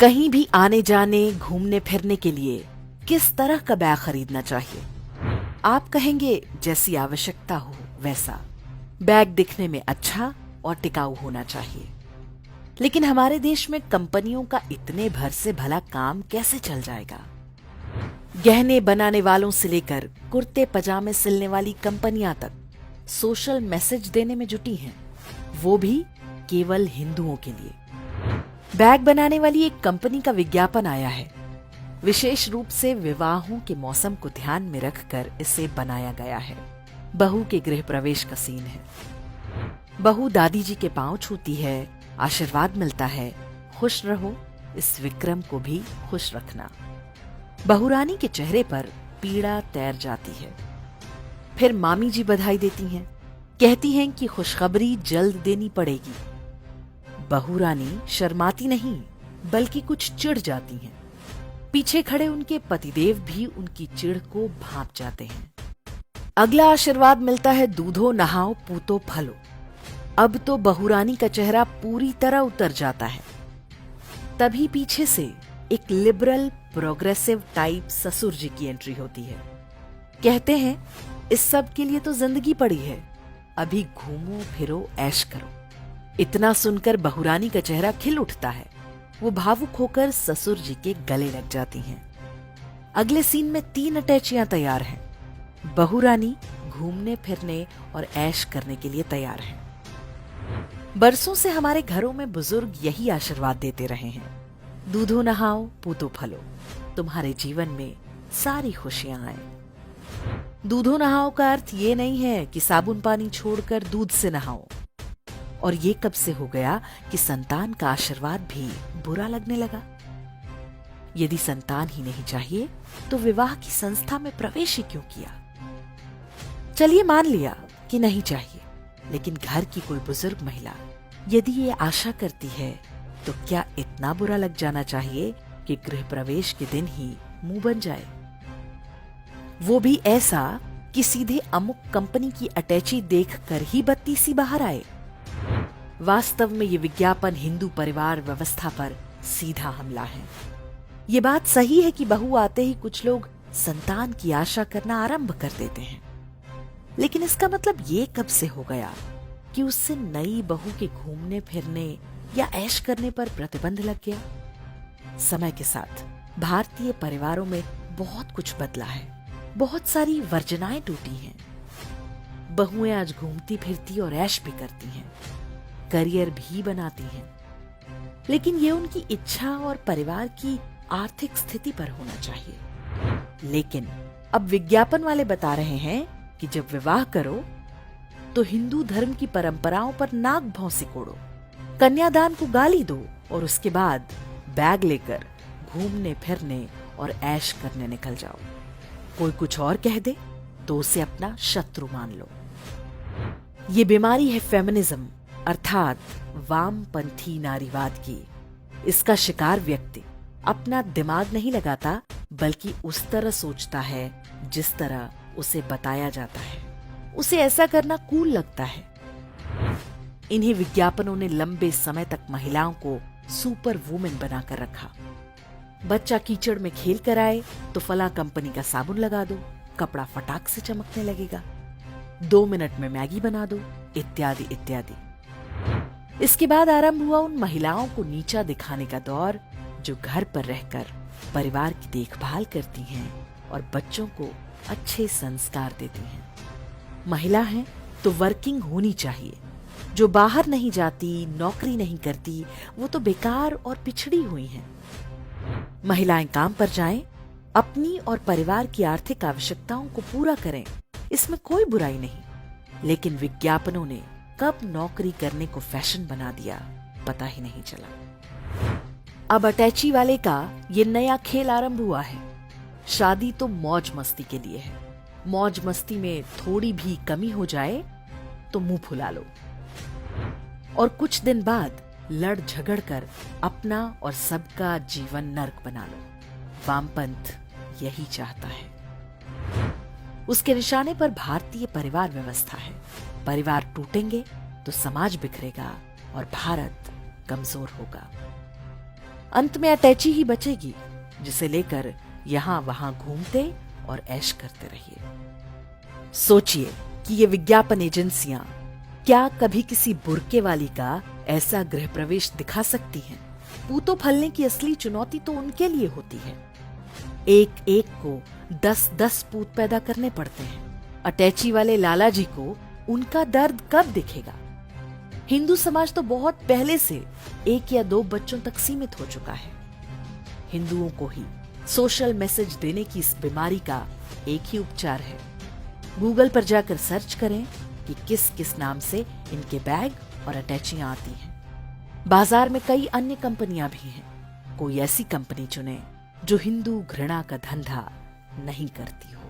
कहीं भी आने जाने, घूमने फिरने के लिए किस तरह का बैग खरीदना चाहिए? आप कहेंगे जैसी आवश्यकता हो वैसा। बैग दिखने में अच्छा और टिकाऊ होना चाहिए। लेकिन हमारे देश में कंपनियों का इतने भर से भला काम कैसे चल जाएगा? गहने बनाने वालों से लेकर कुर्ते पजामे सिलने वाली कंपनियां तक सोशल मैसेज देने में जुटी हैं, वो भी केवल हिंदुओं के लिए। बैग बनाने वाली एक कंपनी का विज्ञापन आया है। विशेष रूप से विवाहों के मौसम को ध्यान में रखकर इसे बनाया गया है। बहू के गृह प्रवेश का सीन है। बहू दादी जी के पांव छूती है, आशीर्वाद मिलता है, खुश रहो, इस विक्रम को भी खुश रखना। बहू रानी के चेहरे पर पीड़ा तैर जाती है। फिर मामी जी बधाई देती हैं, कहती हैं कि खुशखबरी जल्द देनी पड़ेगी। बहू रानी शर्माती नहीं बल्कि कुछ चिढ़ जाती हैं। पीछे खड़े उनके पतिदेव भी उनकी चिढ़ को भांप जाते हैं। अगला आशीर्वाद मिलता है, दूधो नहाओ पूतो फलो। अब तो बहू रानी का चेहरा पूरी तरह उतर जाता है। तभी पीछे से एक लिबरल प्रोग्रेसिव टाइप ससुर जी की एंट्री होती है। कहते हैं इस सब के लिए तो जिंदगी पड़ी है, अभी घूमो फिरो ऐश करो। इतना सुनकर बहू रानी का चेहरा खिल उठता है। वो भावुक होकर ससुर जी के गले लग जाती हैं। अगले सीन में 3 अटैचियां तैयार हैं। बहू रानी घूमने फिरने और ऐश करने के लिए तैयार है। बरसों से हमारे घरों में बुजुर्ग यही आशीर्वाद देते रहे हैं, दूधो नहाओ पूतो फलो, तुम्हारे जीवन में सारी खुशियां आए। दूधो नहाओ का अर्थ ये नहीं है कि साबुन पानी छोड़कर दूध से नहाओ। और ये कब से हो गया कि संतान का आशीर्वाद भी बुरा लगने लगा? यदि संतान ही नहीं चाहिए तो विवाह की संस्था में प्रवेश ही क्यों किया? चलिए मान लिया कि नहीं चाहिए, लेकिन घर की कोई बुजुर्ग महिला यदि ये आशा करती है तो क्या इतना बुरा लग जाना चाहिए कि गृह प्रवेश के दिन ही मुंह बन जाए? वो भी ऐसा कि सीधे अमुक कंपनी की अटैची देखकर ही बत्ती सी बाहर आए। वास्तव में ये विज्ञापन हिंदू परिवार व्यवस्था पर सीधा हमला है। ये बात सही है कि बहू आते ही कुछ लोग संतान की आशा करना आरंभ कर देते हैं, लेकिन इसका मतलब ये कब से हो गया कि उससे नई बहू के घूमने फिरने या ऐश करने पर प्रतिबंध लग गया? समय के साथ भारतीय परिवारों में बहुत कुछ बदला है। बहुत सारी वर्जनाएं टूटी हैं। बहुएं आज घूमती फिरती और ऐश भी करती हैं, करियर भी बनाती हैं, लेकिन ये उनकी इच्छा और परिवार की आर्थिक स्थिति पर होना चाहिए। लेकिन अब विज्ञापन वाले बता रहे हैं कि जब विवाह करो तो हिंदू धर्म की परंपराओं पर नाक भौं सिकोड़ो, कन्यादान को गाली दो और उसके बाद बैग लेकर घूमने फिरने और ऐश करने निकल जाओ। कोई कुछ और कह दे तो उसे अपना शत्रु मान लो। ये बीमारी है फेमिनिज्म अर्थात वामपंथी नारीवाद की। इसका शिकार व्यक्ति अपना दिमाग नहीं लगाता बल्कि उस तरह सोचता है जिस तरह उसे बताया जाता है। उसे ऐसा करना कूल लगता है। इन्हीं विज्ञापनों ने लंबे समय तक महिलाओं को सुपर वुमेन बनाकर रखा। बच्चा कीचड़ में खेल कर आए तो फला कंपनी का साबुन लगा दो, कपड़ा फटाक से चमकने लगेगा। 2 मिनट में मैगी बना दो, इत्यादि इत्यादि। इसके बाद आरंभ हुआ उन महिलाओं को नीचा दिखाने का दौर जो घर पर रहकर परिवार की देखभाल करती हैं और बच्चों को अच्छे संस्कार देती हैं। महिला है तो वर्किंग होनी चाहिए। जो बाहर नहीं जाती, नौकरी नहीं करती, वो तो बेकार और पिछड़ी हुई हैं। महिलाएं काम पर जाएं, अपनी और परिवार की आर्थिक आवश्यकताओं को पूरा करें, इसमें कोई बुराई नहीं। लेकिन विज्ञापनों ने कब नौकरी करने को फैशन बना दिया पता ही नहीं चला। अब अटैची वाले का ये नया खेल आरंभ हुआ है। शादी तो मौज मस्ती के लिए है। मौज मस्ती में थोड़ी भी कमी हो जाए तो मुंह फुला लो और कुछ दिन बाद लड़ झगड़ कर अपना और सबका जीवन नर्क बना लो। वामपंथ यही चाहता है। उसके निशाने पर भारतीय परिवार व्यवस्था है। परिवार टूटेंगे तो समाज बिखरेगा और भारत कमजोर होगा। अंत में अटैची ही बचेगी, जिसे लेकर यहाँ वहां घूमते और ऐश करते रहिए। सोचिए कि ये विज्ञापन एजेंसियां क्या कभी किसी बुर्के वाली का ऐसा गृह प्रवेश दिखा सकती हैं? पूतों फलने की असली चुनौती तो उनके लिए होती है। एक एक को 10-10 पूत पैदा करने पड़ते हैं। अटैची वाले लाला जी को उनका दर्द कब दिखेगा? हिंदू समाज तो बहुत पहले से 1 या 2 बच्चों तक सीमित हो चुका है। हिंदुओं को ही सोशल मैसेज देने की इस बीमारी का एक ही उपचार है। गूगल पर जाकर सर्च करें कि किस किस नाम से इनके बैग और अटैचियां आती हैं। बाजार में कई अन्य कंपनियां भी हैं। कोई ऐसी कंपनी चुनें जो हिंदू घृणा का धंधा नहीं करती हो।